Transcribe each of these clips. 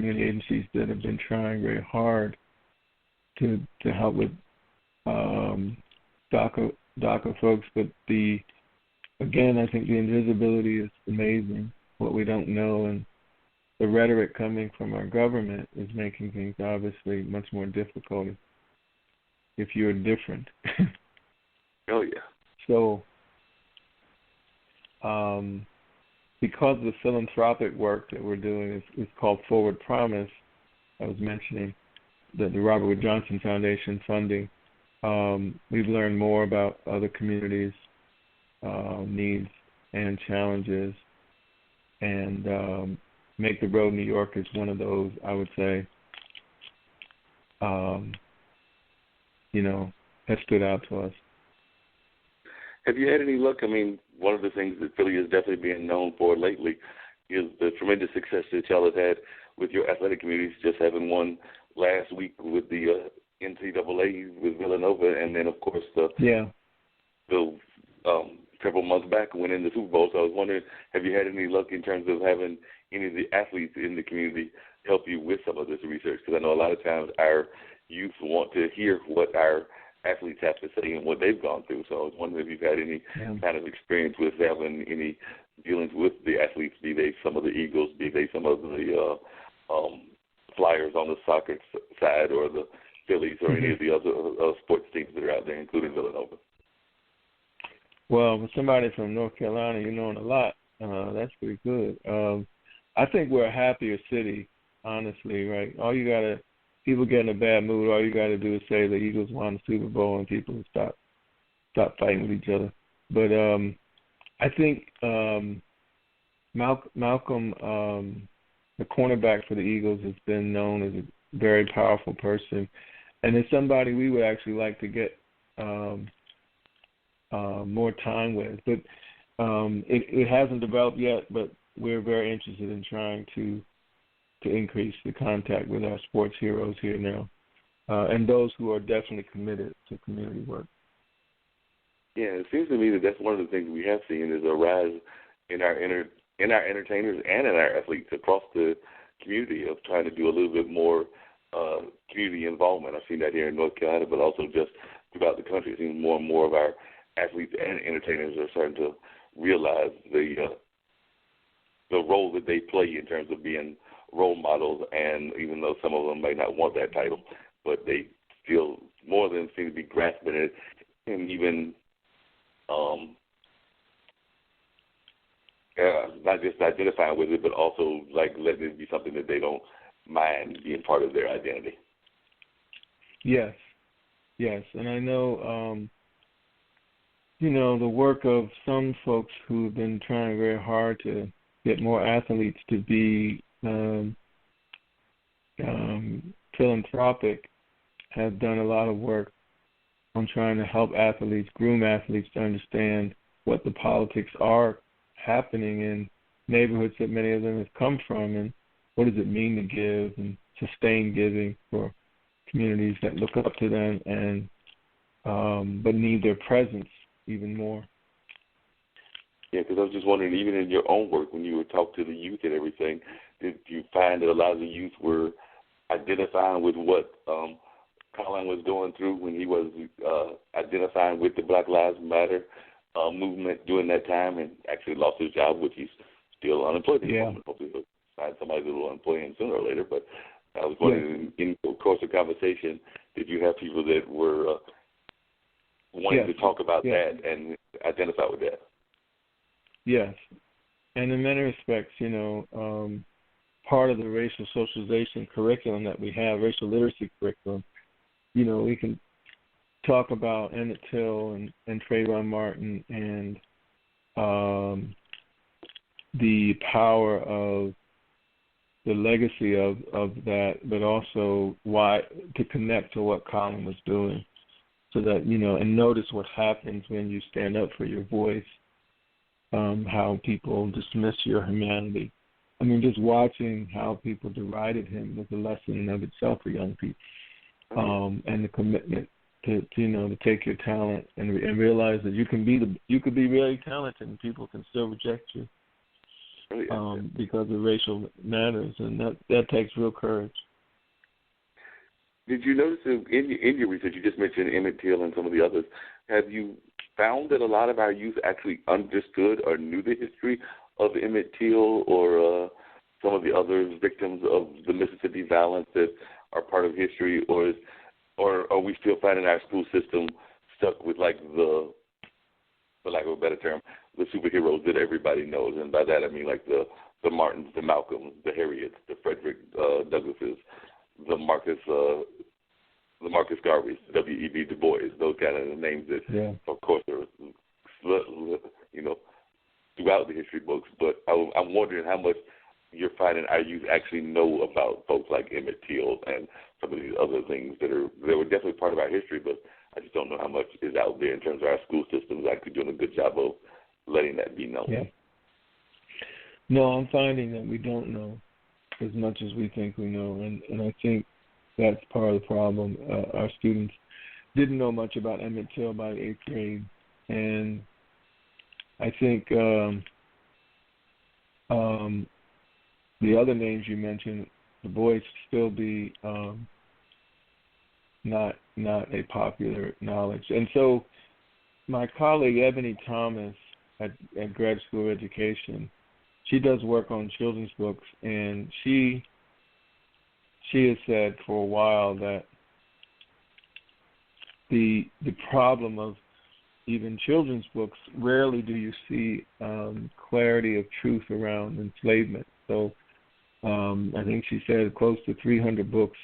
community agencies that have been trying very hard to help with DACA folks, but again, I think the invisibility is amazing, what we don't know, and the rhetoric coming from our government is making things obviously much more difficult if you're different. Oh, yeah. So, because of the philanthropic work that we're doing is called Forward Promise, I was mentioning the Robert Wood Johnson Foundation funding, we've learned more about other communities' needs and challenges, and Make the Road New York is one of those, I would say, that stood out to us. Have you had any luck? I mean, one of the things that Philly is definitely being known for lately is the tremendous success that y'all have had with your athletic communities, just having one last week with the NCAA with Villanova, and then, of course, several months back winning the Super Bowl. So I was wondering, have you had any luck in terms of having any of the athletes in the community help you with some of this research? Because I know a lot of times our youth want to hear what our athletes have to say and what they've gone through. So I was wondering if you've had any kind of experience with having any dealings with the athletes, be they some of the Eagles, be they some of the Flyers on the soccer side, or the Phillies, or any of the other sports teams that are out there, including Villanova. Well, with somebody from North Carolina, you know a lot. That's pretty good. I think we're a happier city, honestly, right? People get in a bad mood, all you got to do is say the Eagles won the Super Bowl and people will stop fighting with each other. But I think Malcolm, the cornerback for the Eagles, has been known as a very powerful person, and it's somebody we would actually like to get more time with. But it hasn't developed yet, but we're very interested in trying to increase the contact with our sports heroes here now, and those who are definitely committed to community work. Yeah, it seems to me that that's one of the things we have seen is a rise in our entertainers and in our athletes across the community of trying to do a little bit more community involvement. I've seen that here in North Carolina, but also just throughout the country. It seems more and more of our athletes and entertainers are starting to realize the role that they play in terms of being role models, and even though some of them may not want that title, but they still more than seem to be grasping it and even not just identifying with it, but also like letting it be something that they don't mind being part of their identity. Yes, and I know, the work of some folks who have been trying very hard to get more athletes to be philanthropic have done a lot of work on trying to help athletes, groom athletes to understand what the politics are happening in neighborhoods that many of them have come from, and what does it mean to give and sustain giving for communities that look up to them and but need their presence even more. Yeah, because I was just wondering, even in your own work, when you would talk to the youth and everything, did you find that a lot of the youth were identifying with what Colin was going through when he was identifying with the Black Lives Matter movement during that time, and actually lost his job, which he's still unemployed at the moment. Hopefully he'll find somebody that will employ him sooner or later. But I was wondering, in the course of conversation, did you have people that were wanting to talk about that and identify with that? Yes. And in many respects, part of the racial socialization curriculum that we have, racial literacy curriculum, we can talk about Emmett Till and Trayvon Martin and the power of the legacy of that, but also why to connect to what Colin was doing, so that, and notice what happens when you stand up for your voice, how people dismiss your humanity. I mean, just watching how people derided him was a lesson in of itself for young people, and the commitment to take your talent and realize that you could be really talented and people can still reject you. because of racial matters, and that takes real courage. Did you notice in your research, you just mentioned Emmett Till and some of the others, have you found that a lot of our youth actually understood or knew the history of Emmett Till or some of the other victims of the Mississippi violence that are part of history, or are we still finding our school system stuck with, like, for lack of a better term, the superheroes that everybody knows? And by that I mean like the Martins, the Malcolms, the Harriets, the Frederick Douglasses, the Marcus Garveys, W.E.B. Du Bois, those kind of names that, of course, are, throughout the history books. But I'm wondering how much you're finding our youth actually know about folks like Emmett Till and some of these other things that were definitely part of our history, but I just don't know how much is out there in terms of our school systems actually doing a good job of letting that be known. Yeah. No, I'm finding that we don't know as much as we think we know, and I think that's part of the problem. Our students didn't know much about Emmett Till by 8th grade, and I think the other names you mentioned, Du Bois, still be not a popular knowledge. And so my colleague Ebony Thomas at Grad School of Education, she does work on children's books, and she has said for a while that the problem of even children's books, rarely do you see clarity of truth around enslavement. So I think she said close to 300 books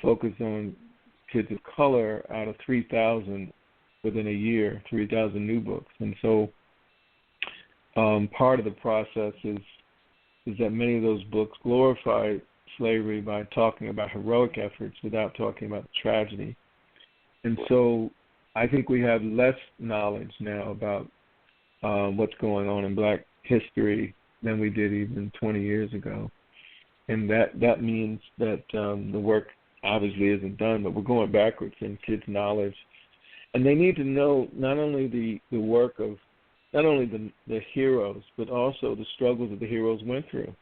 focus on kids of color out of 3,000 within a year, 3,000 new books. And so part of the process is that many of those books glorify slavery by talking about heroic efforts without talking about the tragedy. And so I think we have less knowledge now about what's going on in black history than we did even 20 years ago. And that means that the work obviously isn't done, but we're going backwards in kids' knowledge. And they need to know not only the work of, not only the heroes, but also the struggles that the heroes went through.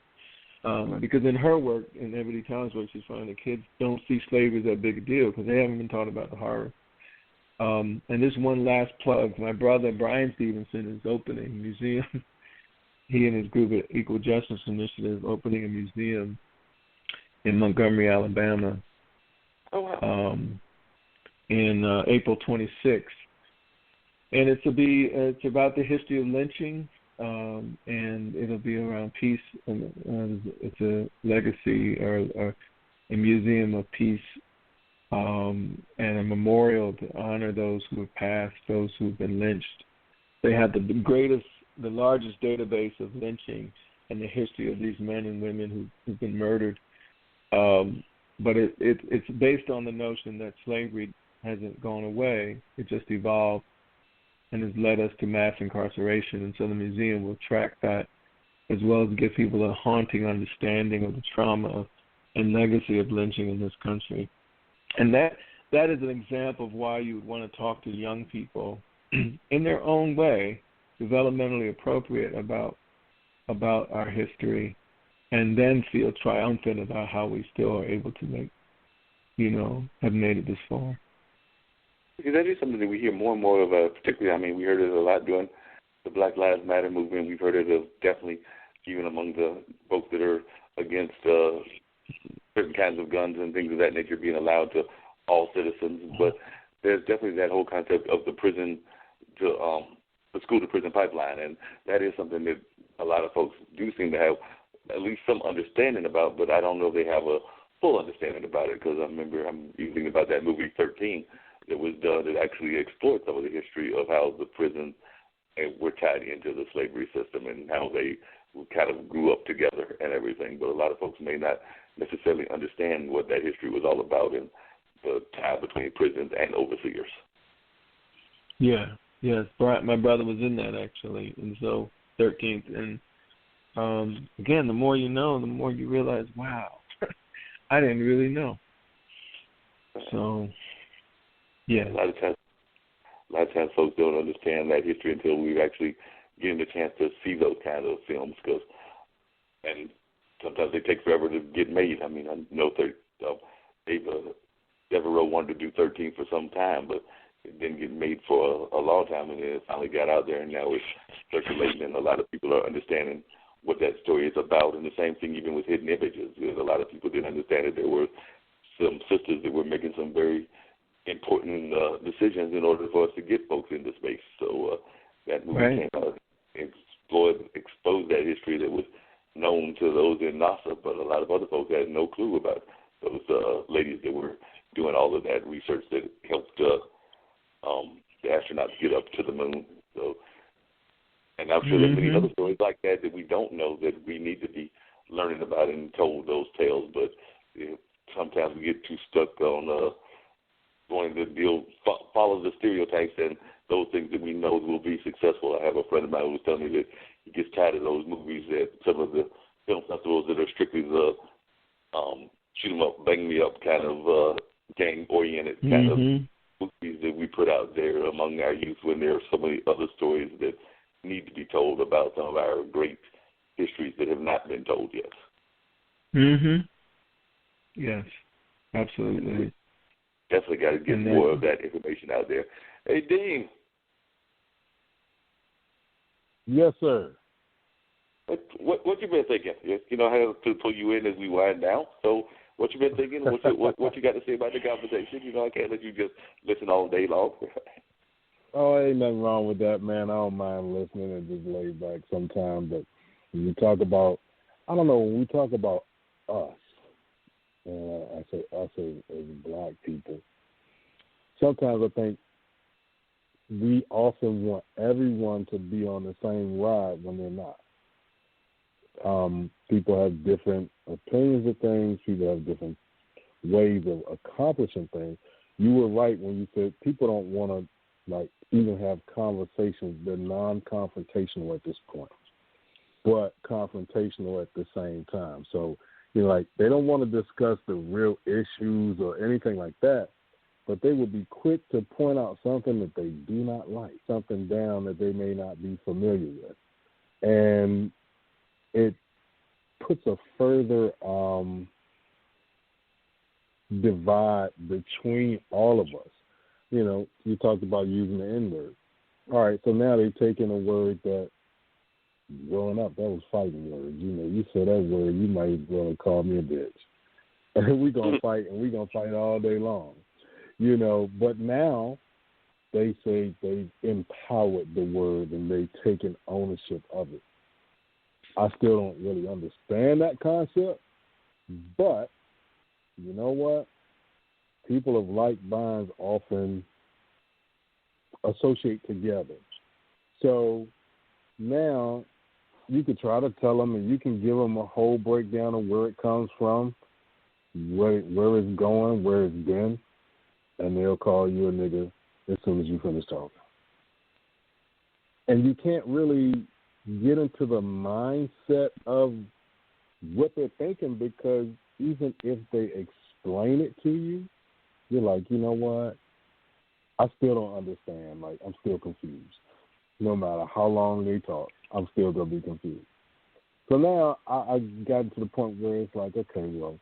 Because in her work, in Ebony Thomas' work, she's finding that kids don't see slavery as that big a deal because they haven't been taught about the horror. And this one last plug, my brother Brian Stevenson is opening a museum. He and his group at Equal Justice Initiative opening a museum in Montgomery, Alabama. Oh, wow. In April 26th. And it's about the history of lynching, and it'll be around peace. And it's a legacy or a museum of peace, and a memorial to honor those who have passed, those who've been lynched. They have the largest database of lynching in the history of these men and women who've been murdered. But it's based on the notion that slavery hasn't gone away. It just evolved and has led us to mass incarceration. And so the museum will track that as well as give people a haunting understanding of the trauma and legacy of lynching in this country. And that is an example of why you would want to talk to young people in their own way, developmentally appropriate about our history, and then feel triumphant about how we still are able to have made it this far. Because that is something that we hear more and more of, particularly, we heard it a lot during the Black Lives Matter movement. We've heard it of definitely even among the folks that are against certain kinds of guns and things of that nature being allowed to all citizens. But there's definitely that whole concept of the school to prison pipeline, and that is something that a lot of folks do seem to have at least some understanding about, but I don't know if they have a full understanding about it, because I remember I'm even thinking about that movie 13 that was done that actually explored some of the history of how the prisons were tied into the slavery system and how they kind of grew up together and everything. But a lot of folks may not necessarily understand what that history was all about and the tie between prisons and overseers. Yeah, yes. My brother was in that, actually, and so 13th. And again, the more you know, the more you realize, wow, I didn't really know. So, yeah. A lot of times folks don't understand that history until we've actually getting the chance to see those kind of films, and sometimes they take forever to get made. I mean, I know Devereaux wanted to do 13 for some time, but it didn't get made for a long time, and then it finally got out there, and now it's circulating, and a lot of people are understanding what that story is about. And the same thing even with Hidden Images. Because a lot of people didn't understand that there were some sisters that were making some very important decisions in order for us to get folks into space. So that movie came out and exposed that history that was known to those in NASA, but a lot of other folks had no clue about those ladies that were doing all of that research that helped the astronauts get up to the moon. So, and I'm sure there's many other stories like that that we don't know that we need to be learning about and told those tales. But sometimes we get too stuck on going to follow the stereotypes and those things that we know will be successful. I have a friend of mine who was telling me that he gets tired of those movies at some of the film festivals that are strictly the shoot 'em up, bang me up kind of gang-oriented kind of movies that we put out there among our youth, when there are so many other stories that need to be told about some of our great histories that have not been told yet. Yes, absolutely. Definitely got to get more of that information out there. Hey, Dean. Yes, sir. What you been thinking? You know, I have to pull you in as we wind down. So what you been thinking? What you got to say about the conversation? You know, I can't let you just listen all day long. Oh, ain't nothing wrong with that, man. I don't mind listening and just lay back sometimes. But when you talk about, I don't know, when we talk about us, I say us as black people, sometimes I think we often want everyone to be on the same ride when they're not. People have different opinions of things. People have different ways of accomplishing things. You were right when you said people don't want to even have conversations. They're non-confrontational at this point, but confrontational at the same time. So they don't want to discuss the real issues or anything like that, but they would be quick to point out something that they do not like, something down that they may not be familiar with, and it puts a further divide between all of us. You talked about using the N-word. All right, so now they've taken a word that, growing up, that was fighting words. You say that word, you might as well call me a bitch. And we're going to fight, and we're going to fight all day long. But now they say they've empowered the word and they've taken ownership of it. I still don't really understand that concept, but you know what? People of like minds often associate together. So now you could try to tell them, and you can give them a whole breakdown of where it comes from, where it's going, where it's been, and they'll call you a nigga as soon as you finish talking. And you can't really get into the mindset of what they're thinking, because even if they explain it to you, you're like, you know what? I still don't understand. I'm still confused. No matter how long they talk, I'm still going to be confused. So now I got to the point where it's like, okay, well,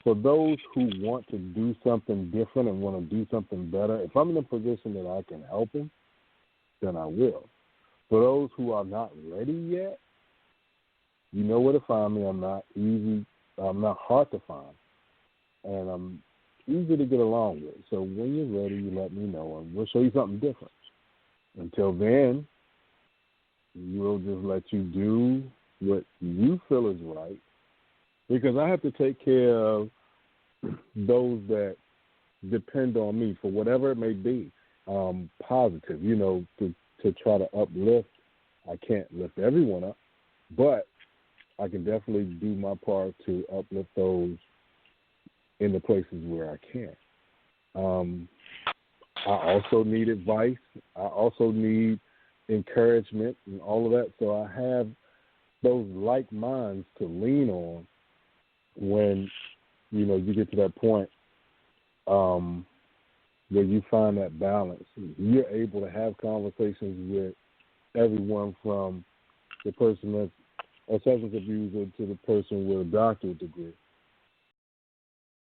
for those who want to do something different and want to do something better, if I'm in a position that I can help them, then I will. For those who are not ready yet, you know where to find me. I'm not hard to find, and I'm easy to get along with. So when you're ready, you let me know, and we'll show you something different. Until then, we'll just let you do what you feel is right, because I have to take care of those that depend on me for whatever it may be, positive, to try to uplift. I can't lift everyone up, but I can definitely do my part to uplift those in the places where I can. I also need advice. I also need encouragement and all of that. So I have those like minds to lean on when, you get to that point where you find that balance. You're able to have conversations with everyone from the person that's a substance abuser to the person with a doctorate degree.